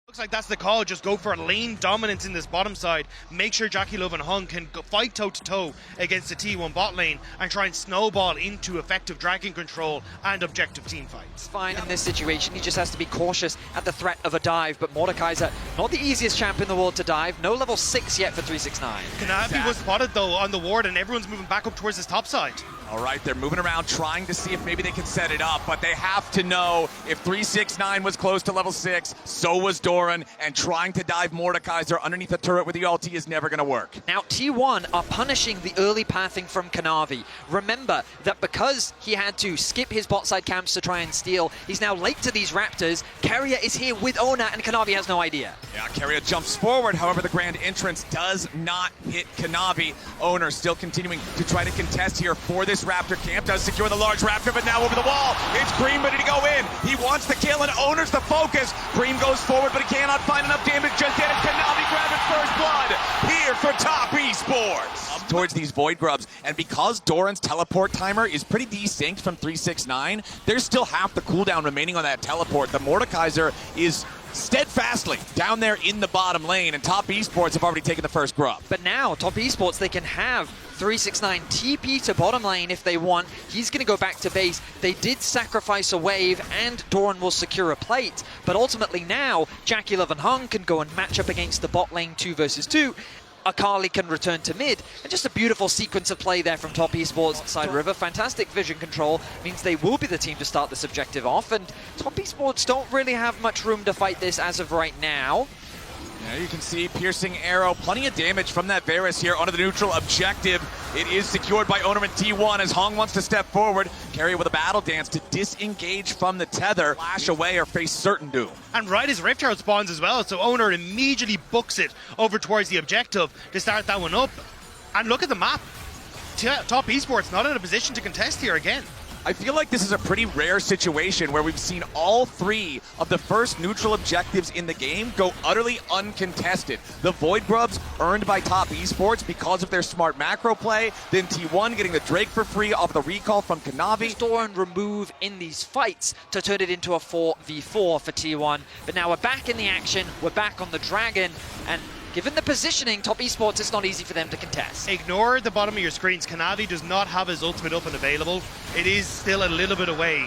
Looks like that's the call. Just go for lane dominance in this bottom side. Make sure Jackie Love and Hung can fight toe-to-toe against the T1 bot lane and try and snowball into effective dragon control and objective team fights. Fine in this situation. He just has to be cautious at the threat of a dive. But Mordekaiser, not the easiest champ in the world to dive. No level 6 yet for 369. Kanavi was spotted though on the ward, and everyone's moving back up towards his top side. All right, they're moving around trying to see if maybe they can set it up, but they have to know if 369 was close to level 6, so was Doran, and trying to dive Mordekaiser underneath the turret with the ulti is never going to work. Now, T1 are punishing the early pathing from Kanavi. Remember that because he had to skip his bot side camps to try and steal, he's now late to these Raptors. Keria is here with Ona, and Kanavi has no idea. Yeah, Keria jumps forward, however, the grand entrance does not hit Kanavi. Owner still continuing to try to contest here for this Raptor camp, does secure the large Raptor, but now over the wall, it's Cream ready to go in. He wants the kill, and Owner's the focus. Cream goes forward, but he cannot find enough damage just yet. Kanavi grabbing first blood here for Top Esports. Up towards these Void Grubs, and because Doran's teleport timer is pretty desynced from 369, there's still half the cooldown remaining on that teleport. The Mordekaiser is steadfastly down there in the bottom lane, and Top Esports have already taken the first grub. But now, Top Esports, they can have 369 TP to bottom lane if they want. He's going to go back to base. They did sacrifice a wave, and Doran will secure a plate. But ultimately now, Jackie Love and Hung can go and match up against the bot lane 2 versus 2. Akali can return to mid, and just a beautiful sequence of play there from Top Esports side river. Fantastic vision control means they will be the team to start this objective off, and Top Esports don't really have much room to fight this as of right now. Yeah, you can see piercing arrow, plenty of damage from that Varus here onto the neutral objective. It is secured by Owner and T1 as Hong wants to step forward. Keria with a battle dance to disengage from the tether, flash away or face certain doom. And right as Rift Herald spawns as well, so Owner immediately books it over towards the objective to start that one up. And look at the map. Top Esports not in a position to contest here again. I feel like this is a pretty rare situation where we've seen all 3 of the first neutral objectives in the game go utterly uncontested. The Void Grubs earned by Top Esports because of their smart macro play, then T1 getting the Drake for free off the recall from Kanavi. Doran remove in these fights to turn it into a 4v4 for T1. But now we're back in the action, we're back on the Dragon, and given the positioning, Top Esports, it's not easy for them to contest. Ignore the bottom of your screens. Kanavi does not have his ultimate up and available. It is still a little bit away,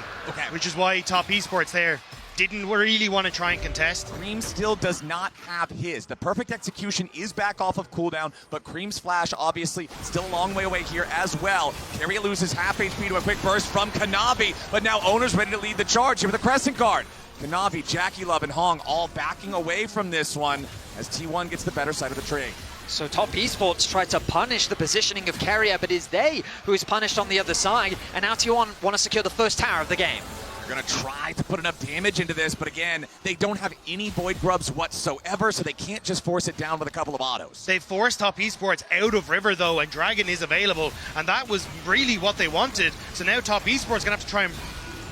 which is why Top Esports there didn't really want to try and contest. Cream still does not have his. The perfect execution is back off of cooldown, but Cream's flash obviously still a long way away here as well. Keria loses half HP to a quick burst from Kanavi, but now Owner's ready to lead the charge here with a Crescent Guard. Kanavi, Jackie Love, and Hong all backing away from this one as T1 gets the better side of the trade. So Top Esports tried to punish the positioning of Keria, but it's they who is punished on the other side, and now T1 want to secure the first tower of the game. They're going to try to put enough damage into this, but again, they don't have any Void Grubs whatsoever, so they can't just force it down with a couple of autos. They forced Top Esports out of River though, and Dragon is available, and that was really what they wanted. So now Top Esports going to have to try and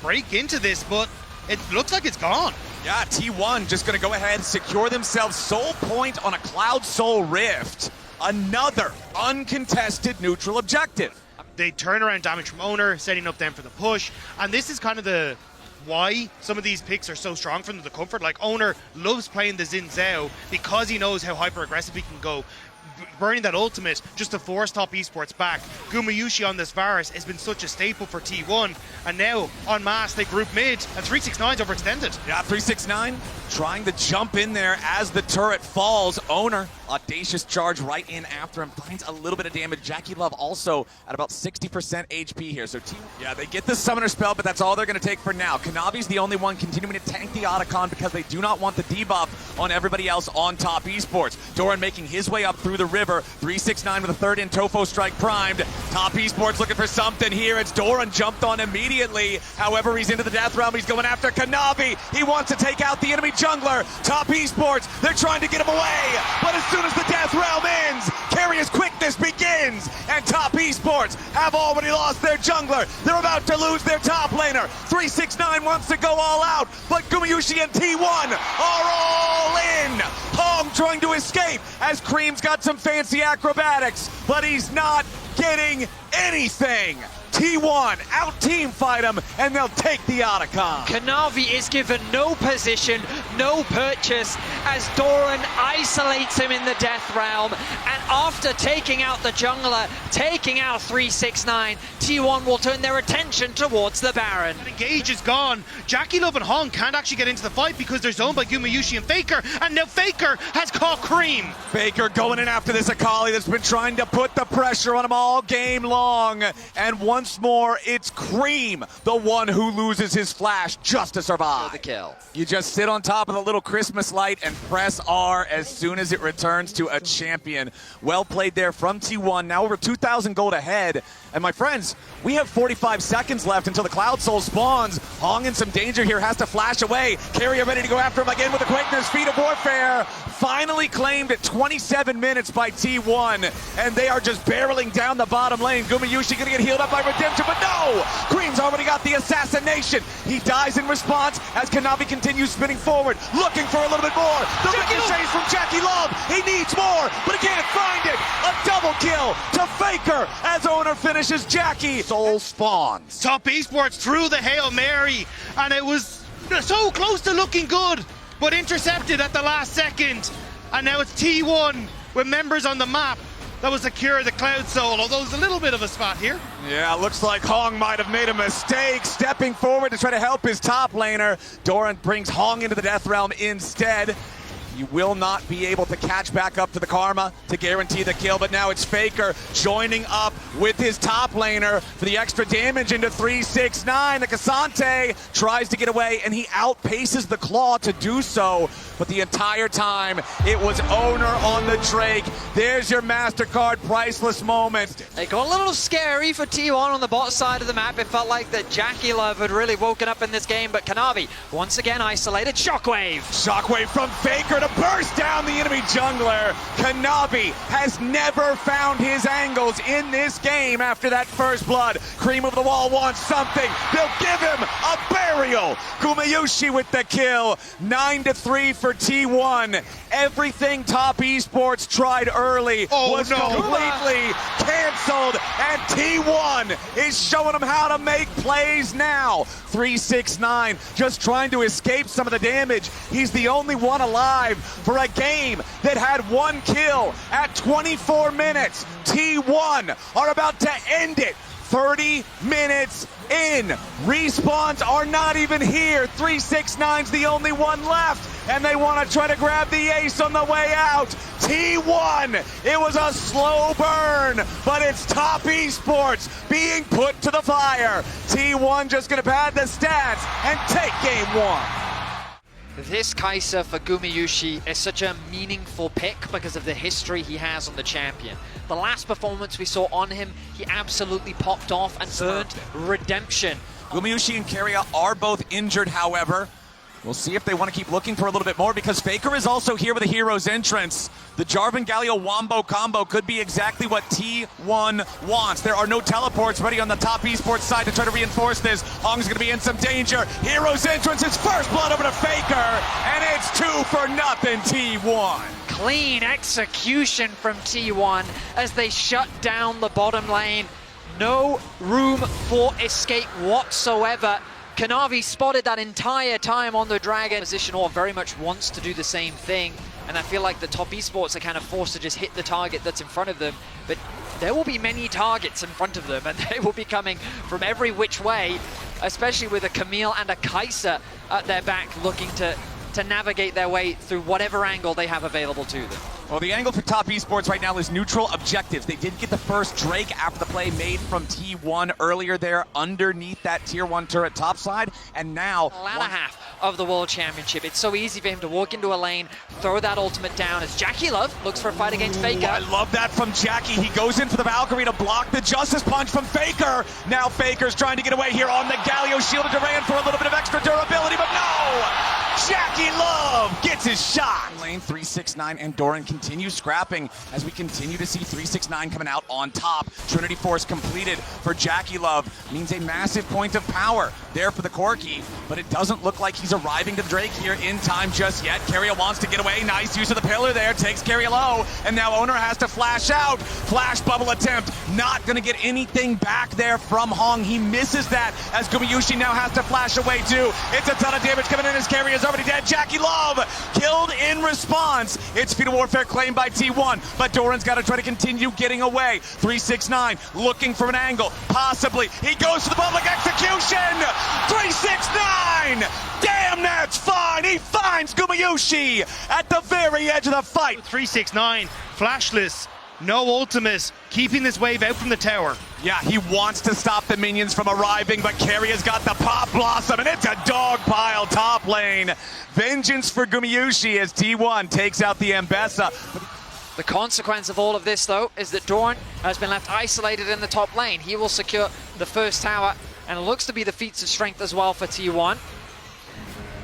break into this, but it looks like it's gone. Yeah, T1 just going to go ahead and secure themselves Soul Point on a Cloud Soul Rift. Another uncontested neutral objective. They turn around damage from Owner, setting up them for the push. And this is kind of the why some of these picks are so strong from the comfort. Like Owner loves playing the Xin Zhao because he knows how hyper aggressive he can go. Burning that ultimate just to force Top Esports back. Gumayushi on this Varus has been such a staple for T1, and now en masse they group mid, and 369's overextended. Yeah, 369 trying to jump in there as the turret falls. Owner, audacious charge right in after him, finds a little bit of damage. Jackie Love also at about 60% HP here. So yeah, they get the summoner spell, but that's all they're going to take for now. Kanavi's the only one continuing to tank the Otacon because they do not want the debuff on everybody else on Top Esports. Doran making his way up through the river. 369 with a third in Tofo strike primed. Top Esports looking for something here. It's Doran jumped on immediately. However, he's into the death realm. He's going after Kanavi. He wants to take out the enemy jungler. Top Esports, they're trying to get him away. But as soon as the death realm ends, Keria's quickness begins. And Top Esports have already lost their jungler. They're about to lose their top laner. 369 wants to go all out, but Gumayushi and T1 are all in. Hong trying to escape as Cream's got some fancy acrobatics, but he's not getting anything. T1 out-team fight him, and they'll take the Otacon. Kanavi is given no position, no purchase, as Doran isolates him in the death realm, and after taking out the jungler, taking out 369, T1 will turn their attention towards the Baron. Engage is gone. Jackie Love and Hong can't actually get into the fight because they're zoned by Gumayusi and Faker, and now Faker has caught Cream. Faker going in after this Akali that's been trying to put the pressure on him all game long. And once more, it's Cream, the one who loses his flash just to survive. For the kill. You just sit on top of the little Christmas light and press R as soon as it returns to a champion. Well played there from T1, now over 2,000 gold ahead. And my friends, we have 45 seconds left until the Cloud Soul spawns. Hong in some danger here, has to flash away. Carrier ready to go after him again with the quickness. Feet of Warfare finally claimed at 27 minutes by T1. And they are just barreling down the bottom lane. Gumayusi gonna get healed up by Redemption, but no! Cream's already got the assassination. He dies in response as Kanavi continues spinning forward, looking for a little bit more. The ricochets from Jackie Love. He needs more, but he can't find it. A double kill to Faker as Owner finishes Jackie. Soul spawns. Top Esports threw the Hail Mary, and it was so close to looking good, but intercepted at the last second. And now it's T1 with members on the map that will secure the Cloud Soul, although there's a little bit of a spot here. Yeah, looks like Hong might have made a mistake, stepping forward to try to help his top laner. Doran brings Hong into the Death Realm instead. He will not be able to catch back up to the Karma to guarantee the kill, but now it's Faker joining up with his top laner for the extra damage into 369. The Cassante tries to get away, and he outpaces the Claw to do so, but the entire time it was Owner on the Drake. There's your MasterCard priceless moment. It got a little scary for T1 on the bot side of the map. It felt like that Jackie Love had really woken up in this game, but Kanavi once again isolated. Shockwave! Shockwave from Faker to burst down the enemy jungler. Kanavi has never found his angles in this game after that first blood. Cream of the Wall wants something. They'll give him a burial. Gumayusi with the kill. 9-3 for T1. Everything Top Esports tried early was completely canceled, and T1 is showing them how to make plays now. 369 just trying to escape some of the damage. He's the only one alive for a game that had one kill at 24 minutes. T1 are about to end it 30 minutes in. Respawns are not even here. 369's the only one left, and they want to try to grab the ace on the way out. T1, it was a slow burn, but it's Top Esports being put to the fire. T1 just going to pad the stats and take game one. This Kai'Sa for Gumayusi is such a meaningful pick because of the history he has on the champion. The last performance we saw on him, he absolutely popped off and earned redemption. Gumayusi and Keria are both injured, however. We'll see if they want to keep looking for a little bit more, because Faker is also here with a hero's entrance. The Jarvan Galio Wombo combo could be exactly what T1 wants. There are no teleports ready on the Top Esports side to try to reinforce this. Hong's going to be in some danger. Hero's entrance, it's first blood over to Faker, and it's 2-0 T1. Clean execution from T1 as they shut down the bottom lane. No room for escape whatsoever. Kanavi spotted that entire time on the Dragon. Position or very much wants to do the same thing, and I feel like the Top Esports are kind of forced to just hit the target that's in front of them, but there will be many targets in front of them, and they will be coming from every which way, especially with a Camille and a Kai'Sa at their back looking to navigate their way through whatever angle they have available to them. Well, the angle for Top Esports right now is neutral objectives. They did get the first Drake after the play made from T1 earlier there underneath that Tier 1 turret topside, and now The latter half of the World Championship. It's so easy for him to walk into a lane, throw that ultimate down as Jackie Love looks for a fight against Faker. I love that from Jackie. He goes in for the Valkyrie to block the Justice Punch from Faker. Now Faker's trying to get away here on the Galio, shielded Duran for a little bit of extra durability, but no! Jackie Love gets his shot. Lane 369 and Doran continues scrapping as we continue to see 369 coming out on top. Trinity Force completed for Jackie Love means a massive point of power there for the Corki, but it doesn't look like he's arriving to Drake here in time just yet. Keria wants to get away. Nice use of the pillar there. Takes Keria low, and now Owner has to flash out. Flash bubble attempt. Not going to get anything back there from Hong. He misses that as Gumayusi now has to flash away too. It's a ton of damage coming in. His carry is already dead. Jackie Love killed in response. It's Fetal Warfare claimed by T1, but Doran's got to try to continue getting away. 369 looking for an angle. Possibly. He goes to the public execution. 369. Damn, that's fine. He finds Gumayusi at the very edge of the fight. 369, flashless, no ultimates, keeping this wave out from the tower. Yeah, he wants to stop the minions from arriving, but Carrier's got the Pop Blossom, and it's a dog pile top lane. Vengeance for Gumayusi as T1 takes out the Ambessa. The consequence of all of this, though, is that Doran has been left isolated in the top lane. He will secure the first tower, and it looks to be the feats of strength as well for T1.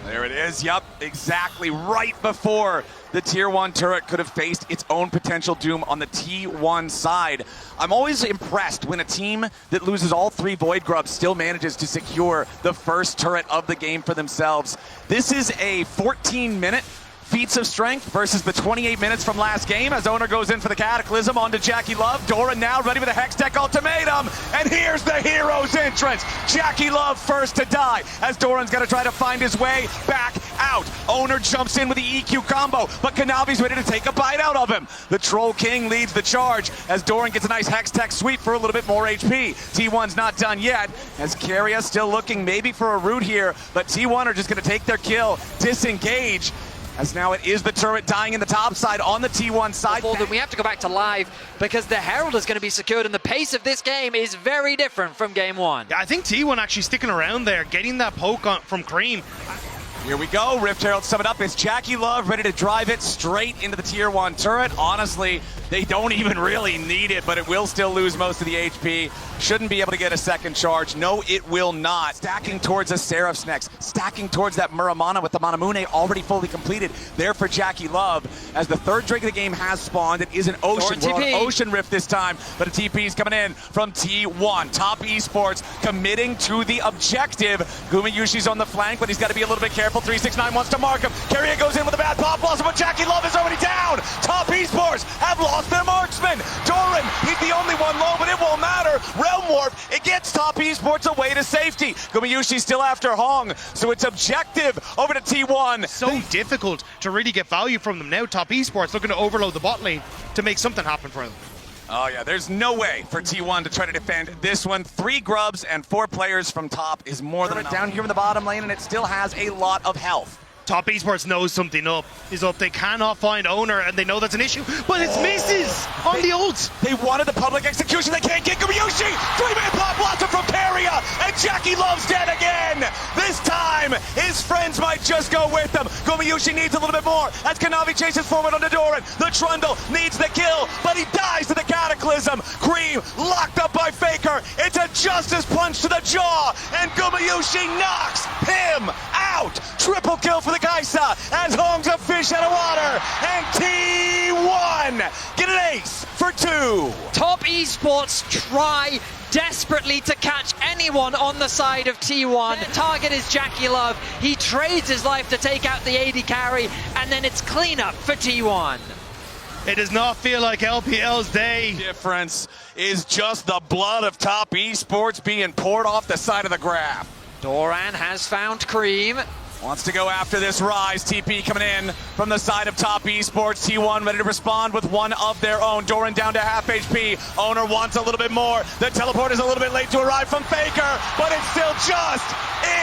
There it is, yep, exactly right before the Tier 1 turret could have faced its own potential doom on the T1 side. I'm always impressed when a team that loses all 3 Void Grubs still manages to secure the first turret of the game for themselves. This is a 14-minute feats of strength versus the 28 minutes from last game as Owner goes in for the Cataclysm onto Jackie Love. Doran now ready with a Hextech ultimatum, and here's the hero's entrance. Jackie Love first to die as Doran's got to try to find his way back out. Owner jumps in with the EQ combo, but Kanavi's ready to take a bite out of him. The Troll King leads the charge as Doran gets a nice Hextech sweep for a little bit more HP. T1's not done yet as Carrier still looking maybe for a root here, but T1 are just going to take their kill, disengage. As now it is the turret dying in the top side on the T1 side. We have to go back to live because the Herald is going to be secured and the pace of this game is very different from game 1. Yeah, I think T1 actually sticking around there, getting that poke on from Cream. Here we go, Rift Herald sum it up. It's Jackie Love ready to drive it straight into the Tier 1 turret. Honestly, they don't even really need it, but it will still lose most of the HP. Shouldn't be able to get a second charge. No, it will not. Stacking towards a Seraph's next. Stacking towards that Muramana with the Manamune already fully completed. There for Jackie Love. As the third Drake of the game has spawned, it is an Ocean. We're on Ocean Rift this time, but a TP is coming in from T1. Top Esports committing to the objective. Gumayushi's on the flank, but he's got to be a little bit careful. 369 wants to mark him. Carrier goes in with a bad Pop Blossom, but Jackie Love is already down. Top Esports have lost their marksman. Doran, he's the only one low, but it won't matter. Realm Warp, it gets Top Esports away to safety. Gumayushi still after Hong, so it's objective over to T1. So difficult to really get value from them now. Top Esports looking to overload the bot lane to make something happen for them. Oh yeah, there's no way for T1 to try to defend this one. 3 grubs and 4 players from top is more than enough. Down here in the bottom lane, and it still has a lot of health. Top Esports knows something is up. They cannot find Owner, and they know that's an issue, but it's misses on the ult. They wanted the public execution. They can't get Gumayusi. 3-man Pop Blossom from Carrier, and Jackie Love's dead again. This time, his friends might just go with him. Gumayusi needs a little bit more as Kanavi chases forward onto Doran. The Trundle needs the kill, but he dies to the Cataclysm. Cream locked up by Faker. It's a Justice Punch to the jaw, and Gumayusi knocks him out. Triple kill for the Kaisa as Hong's a fish out of water, and T1 get an ace for 2. Top Esports try desperately to catch anyone on the side of T1. The target is Jackie Love. He trades his life to take out the AD carry, and then it's cleanup for T1. It does not feel like LPL's day. Difference is just the blood of Top Esports being poured off the side of the graph. Doran has found Cream. Wants to go after this Rise. TP coming in from the side of Top Esports. T1 ready to respond with one of their own. Doran down to half HP. Owner wants a little bit more. The teleport is a little bit late to arrive from Faker, but it's still just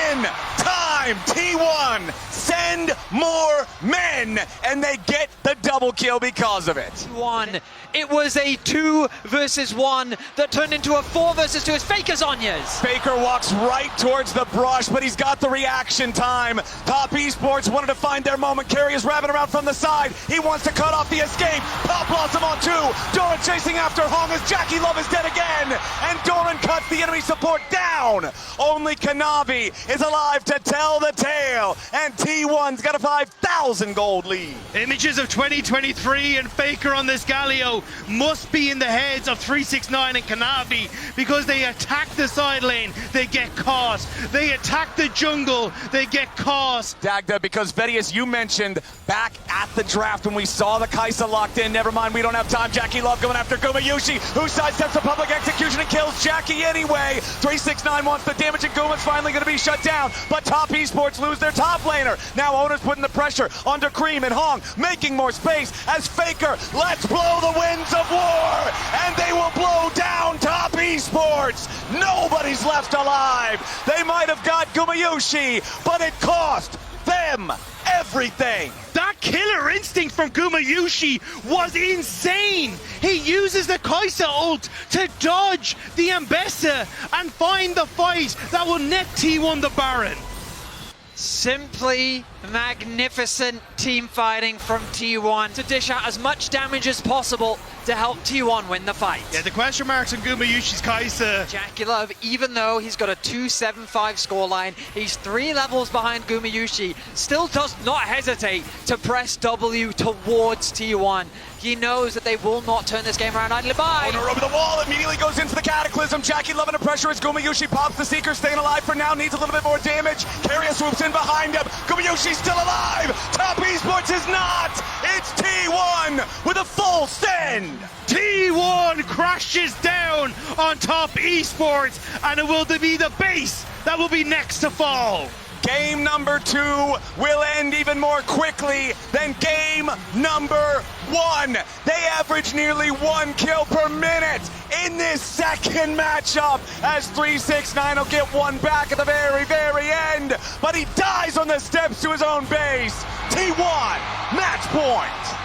in time. T1 send more men, and they get the double kill because of it. T1. It was a 2 versus 1 that turned into a 4 versus 2 as Faker's Onyas. Faker walks right towards the brush, but he's got the reaction time. Top Esports wanted to find their moment. Carry is wrapping around from the side. He wants to cut off the escape. Pop Blossom on 2. Doran chasing after Hong as Jackie Love is dead again. And Doran cuts the enemy support down. Only Kanavi is alive to tell the tale. And T1's got a 5,000 gold lead. Images of 2023 and Faker on this Galio must be in the heads of 369 and Kanavi, because they attack the side lane, they get caught. They attack the jungle, they get caught. cost. Dagda, because Vedius, you mentioned back at the draft when we saw the Kaisa locked in. Never mind, we don't have time. Jackie Love going after Gumayushi, who sidesteps the public execution and kills Jackie anyway. 369 wants the damage, and Guma's finally going to be shut down. But Top Esports lose their top laner. Now Owner's putting the pressure onto Cream and Hong, making more space as Faker lets blow the winds of war, and they will blow down Top Esports. Nobody's left alive. They might have got Gumayushi, but it cost them everything. That killer instinct from Gumayushi was insane. He uses the Kaisa ult to dodge the Ambessa and find the fight that will net T1 the Baron. Simply magnificent team fighting from T1 to dish out as much damage as possible to help T1 win the fight. Yeah, the question marks on Gumayushi's Kaisa. Jackie Love, even though he's got a 2-7-5 scoreline, he's 3 levels behind Gumayushi, still does not hesitate to press W towards T1. He knows that they will not turn this game around idly by. Owner over the wall, immediately goes into the Cataclysm. Jackie Love under pressure as Gumayushi pops the Seeker, staying alive for now, needs a little bit more damage. Carrier swoops in behind him. Gumayushi's still alive. Top Esports is not. It's T1 with a full send. T1 crashes down on Top Esports, and it will be the base that will be next to fall. Game number 2 will end even more quickly than game number 1. They average nearly 1 kill per minute in this second matchup as 369 will get one back at the very, very end, but he dies on the steps to his own base. T1, match point.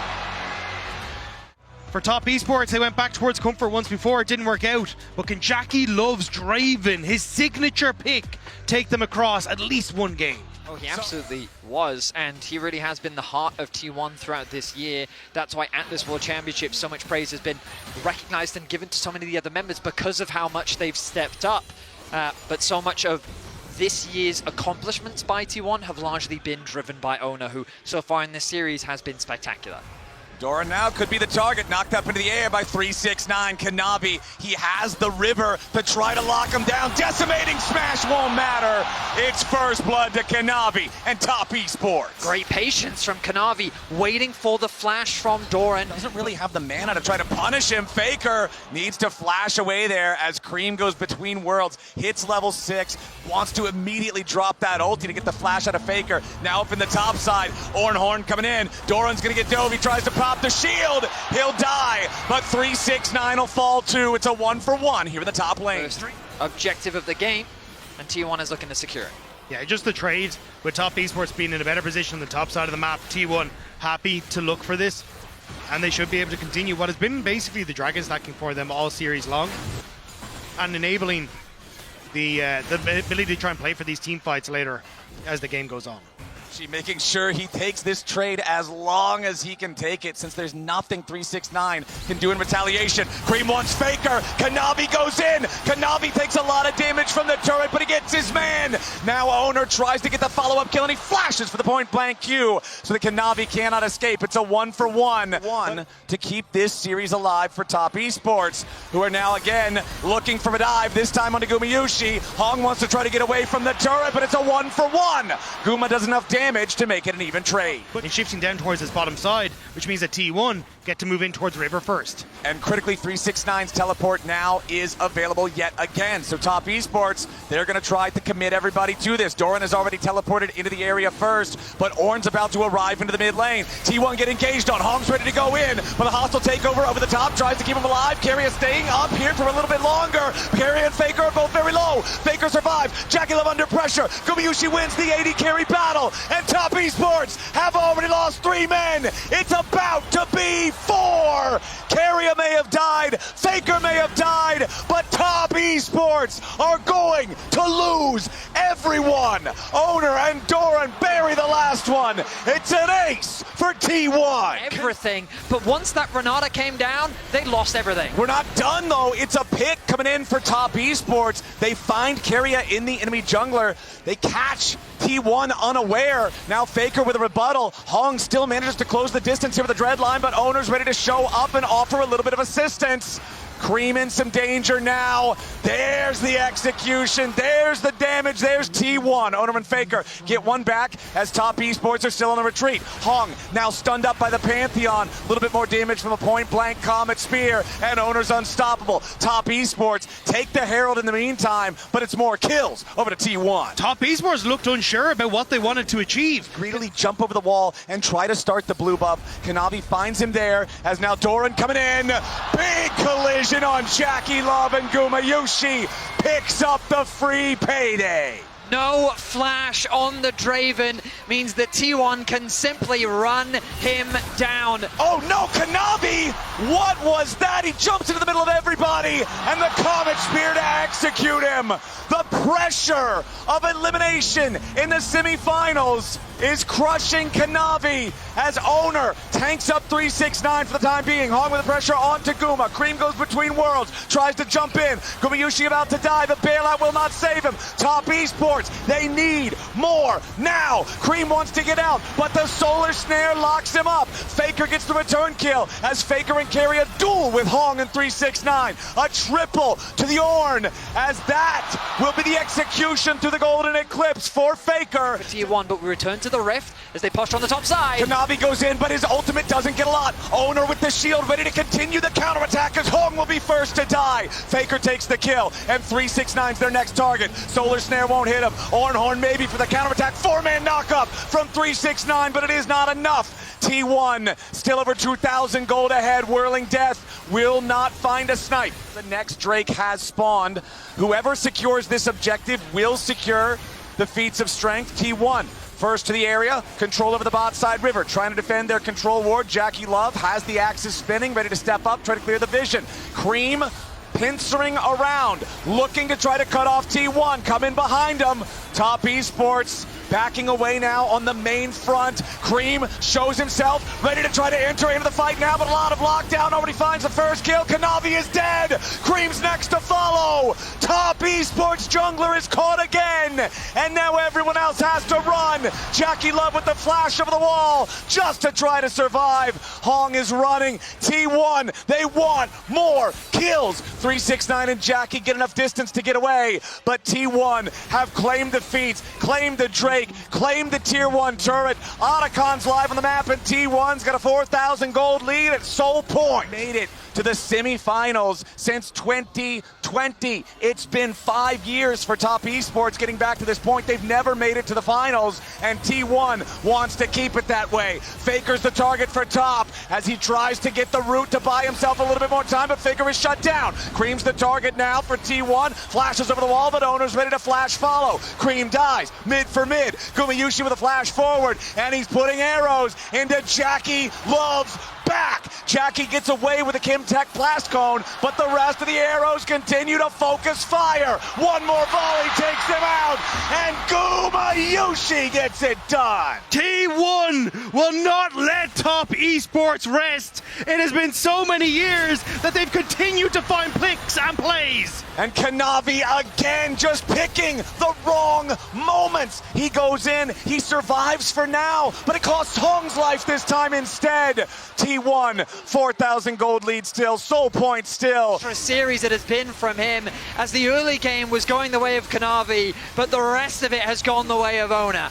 For Top Esports, they went back towards Comfort once before. It didn't work out. But can Jackie Love's Draven, his signature pick, take them across at least one game? Oh, he absolutely was, and he really has been the heart of T1 throughout this year. That's why at this World Championship, so much praise has been recognized and given to so many of the other members because of how much they've stepped up. But so much of this year's accomplishments by T1 have largely been driven by Owner, who so far in this series has been spectacular. Doran now could be the target, knocked up into the air by 369. Kanavi, he has the river to try to lock him down. Decimating smash won't matter. It's first blood to Kanavi and Top Esports. Great patience from Kanavi, waiting for the flash from Doran. Doesn't really have the mana to try to punish him. Faker needs to flash away there as Cream goes between worlds, hits level 6, wants to immediately drop that ulti to get the flash out of Faker. Now up in the top side, Ornhorn coming in. Doran's gonna get dove, he tries to pop the shield, he'll die, but 369 will fall too. It's a 1-for-1 here in the top lane. First objective of the game, and T1 is looking to secure it. Yeah, just the trade with Top Esports being in a better position on the top side of the map. T1 happy to look for this, and they should be able to continue what has been basically the dragon stacking for them all series long, and enabling the ability to try and play for these team fights later as the game goes on. Making sure he takes this trade as long as he can take it, since there's nothing 369 can do in retaliation. Cream wants Faker. Kanavi goes in. Kanavi takes a lot of damage from the turret, but he gets his man. Now Owner tries to get the follow-up kill, and he flashes for the point-blank Q, so that Kanavi cannot escape. It's a 1-for-1 to keep this series alive for Top Esports, who are now again looking for a dive, this time onto Gumayushi. Hong wants to try to get away from the turret, but it's a 1-for-1. Guma does enough damage to make it an even trade. But he's shifting down towards his bottom side, which means that T1 get to move in towards River first. And critically, 369's teleport now is available yet again. So Top Esports, they're going to try to commit everybody to this. Doran has already teleported into the area first, but Ornn's about to arrive into the mid lane. T1 get engaged on. Hong's ready to go in, but a hostile takeover over the top tries to keep him alive. Carrier staying up here for a little bit longer. Carrier and Faker are both very low. Faker survives. Jackie Love under pressure. Gumayushi wins the AD carry battle, and Top Esports have already lost 3 men. It's about to be 4. Carrier may have died, Faker may have died, but Top Esports are going to lose everyone. Owner and Doran bury the last one. It's an ace for T1. Everything, but once that Renata came down, they lost everything. We're not done though. It's a pick coming in for Top Esports. They find Carrier in the enemy jungler. They catch T1 unaware. Now Faker with a rebuttal. Hong still manages to close the distance here with the dread line, but Owner's ready to show up and offer a little bit of assistance. Cream in some danger now. There's the execution. There's the damage. There's T1. Oner and Faker get one back as Top Esports are still on the retreat. Hong now stunned up by the Pantheon. A little bit more damage from a point-blank Comet Spear, and Oner's unstoppable. Top Esports take the Herald in the meantime, but it's more kills over to T1. Top Esports looked unsure about what they wanted to achieve. Greedily jump over the wall and try to start the blue buff. Kanavi finds him there as now Doran coming in. Big collision on Jackie Love, and Gumayushi picks up the free payday. No flash on the Draven means that T1 can simply run him down. Oh no, Kanavi! What was that? He jumps into the middle of everybody, and the Comet Spear to execute him. The pressure of elimination in the semifinals is crushing Kanavi as Oner tanks up 369 for the time being. Hong with the pressure onto Guma. Cream goes between worlds, tries to jump in. Gumayushi about to die. The bailout will not save him. Top Esports, they need more now. Cream wants to get out, but the Solar Snare locks him up. Faker gets the return kill as Faker and carry a duel with Hong and 369. A triple to the Ornn as that will be the execution through the Golden Eclipse for Faker. T1, but we return to the Rift as they push on the top side. Kanavi goes in, but his ultimate doesn't get a lot. Oner with the shield ready to continue the counterattack as Hong will be first to die. Faker takes the kill, and 369's their next target. Solar Snare won't hit him. Horn maybe for the counterattack. Four-man knockup from 369, but it is not enough. T1 still over 2,000 gold ahead. Whirling Death will not find a snipe. The next Drake has spawned. Whoever secures this objective will secure the feats of strength. T1 first to the area, control over the bot side river, trying to defend their control ward. Jackie Love has the axes spinning, ready to step up, try to clear the vision. Cream pincering around, looking to try to cut off T1, come in behind him. Top Esports backing away now on the main front. Cream shows himself, ready to try to enter into the fight now, but a lot of lockdown. Nobody finds the first kill. Kanavi is dead. Cream's next to follow. Top Esports jungler is caught again, and now everyone else has to run. Jackie Love with the flash over the wall just to try to survive. Hong is running. T1, they want more kills. 369 and Jackie get enough distance to get away, but T1 have claimed the feats, claimed the Drake, claimed the tier 1 turret. Otacon's live on the map, and T1's got a 4,000 gold lead at Soul Point. Made it to the semifinals since 2020. It's been 5 years for Top Esports getting back to this point. They've never made it to the finals, and T1 wants to keep it that way. Faker's the target for Top as he tries to get the route to buy himself a little bit more time, but Faker is shut down. Cream's the target now for T1. Flashes over the wall, but Oner's ready to flash follow. Cream dies, mid for mid. Gumayushi with a flash forward, and he's putting arrows into Jackie Love's back. Jackie gets away with a Kimtech blast cone, but the rest of the arrows continue to focus fire. One more volley takes him out, and Gumayushi gets it done. T1 will not let Top Esports rest. It has been so many years that they've continued to find picks and plays. And Kanavi again just picking the wrong moments. He goes in, he survives for now, but it costs Hong's life this time instead. T1, 4,000 gold lead still, Soul Point still. For a series that has been from him, as the early game was going the way of Kanavi, but the rest of it has gone the way of Oner.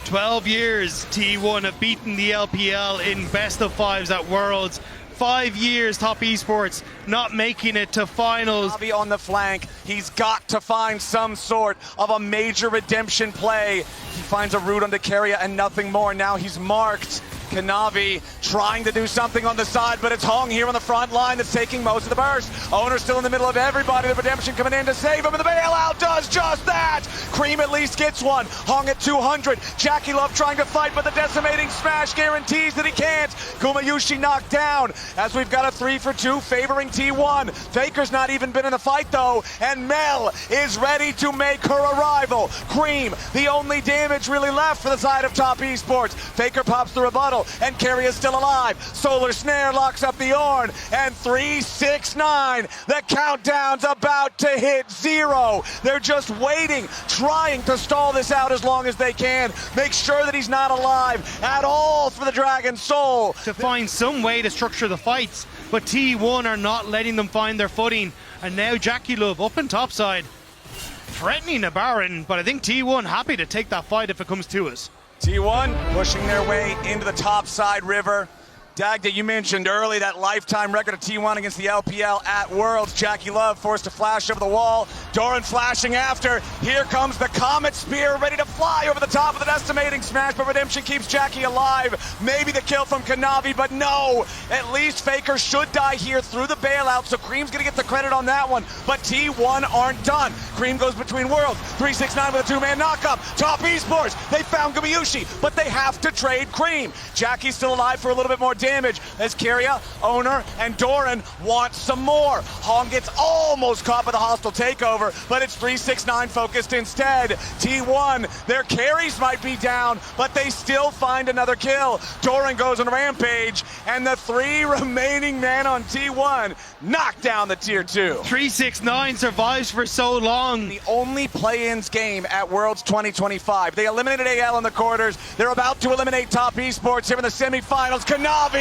12 years T1 have beaten the LPL in best of fives at Worlds. 5 years Top Esports not making it to finals. Kanavi on the flank. He's got to find some sort of a major redemption play. He finds a route onto Keria and nothing more. Now he's marked. Kanavi trying to do something on the side, but it's Hong here on the front line that's taking most of the burst. Oner still in the middle of everybody. The redemption coming in to save him, and the bailout does just that. Cream at least gets one. Hong at 200. Jackie Love trying to fight, but the decimating smash guarantees that he can't. Gumayushi knocked down as we've got a 3-for-2 favoring T1. Faker's not even been in the fight though, and Mel is ready to make her arrival. Cream, the only damage really left for the side of Top Esports. Faker pops the rebuttal, and Keria is still alive. Solar Snare locks up the Ornn, and 369. The countdown's about to hit 0. They're just waiting, trying to stall this out as long as they can. Make sure that he's not alive at all for the Dragon Soul. To find some way to structure the fights. but T1 are not letting them find their footing. And now Jackie Love up on top side, threatening a Baron, but I think T1 happy to take that fight if it comes to us. T1 pushing their way into the top side river. Dagda, you mentioned early that lifetime record of T1 against the LPL at Worlds. Jackie Love forced to flash over the wall. Doran flashing after. Here comes the Comet Spear, ready to fly over the top of the decimating smash, but Redemption keeps Jackie alive. Maybe the kill from Kanavi, but no. At least Faker should die here through the bailout, so Cream's gonna get the credit on that one. But T1 aren't done. Cream goes between worlds. 369 with a two-man knockup. Top Esports, they found Gumayushi, but they have to trade Cream. Jackie's still alive for a little bit more damage as Kyria, Owner, and Doran want some more. Hong gets almost caught by the hostile takeover, but it's 369 focused instead. T1, their carries might be down, but they still find another kill. Doran goes on a rampage, and the three remaining men on T1 knock down the tier 2. 369 survives for so long. The only play-ins game at Worlds 2025. They eliminated AL in the quarters. They're about to eliminate Top Esports here in the semifinals. Kanavi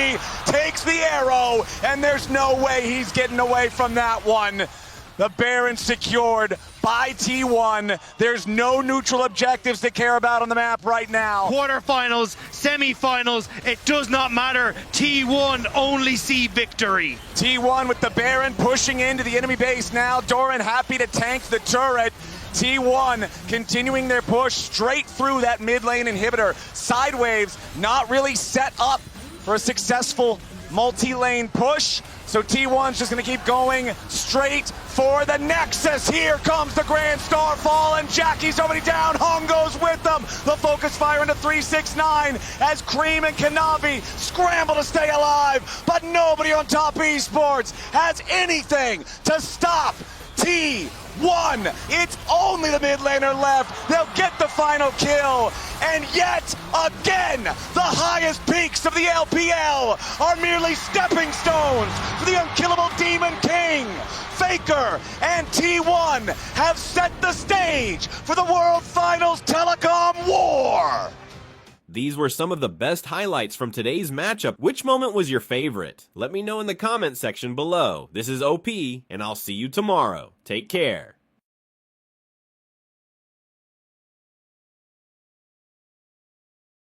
takes the arrow, and there's no way he's getting away from that one. The Baron secured by T1. There's no neutral objectives to care about on the map right now. Quarterfinals, semifinals, it does not matter. T1 only see victory. T1 with the Baron pushing into the enemy base now. Doran happy to tank the turret. T1 continuing their push straight through that mid lane inhibitor. Sidewaves not really set up for a successful multi-lane push. So T1's just gonna keep going straight for the Nexus. Here comes the Grand Starfall, and Jackie's already down. Hong goes with them. The focus fire into 369 as Cream and Kanavi scramble to stay alive, but nobody on Top Esports has anything to stop T1. It's only the mid laner left. They'll get the final kill. And yet again, the highest peaks of the LPL are merely stepping stones for the unkillable Demon King. Faker and T1 have set the stage for the World Finals Telecom War. These were some of the best highlights from today's matchup. Which moment was your favorite? Let me know in the comment section below. This is OP, and I'll see you tomorrow. Take care.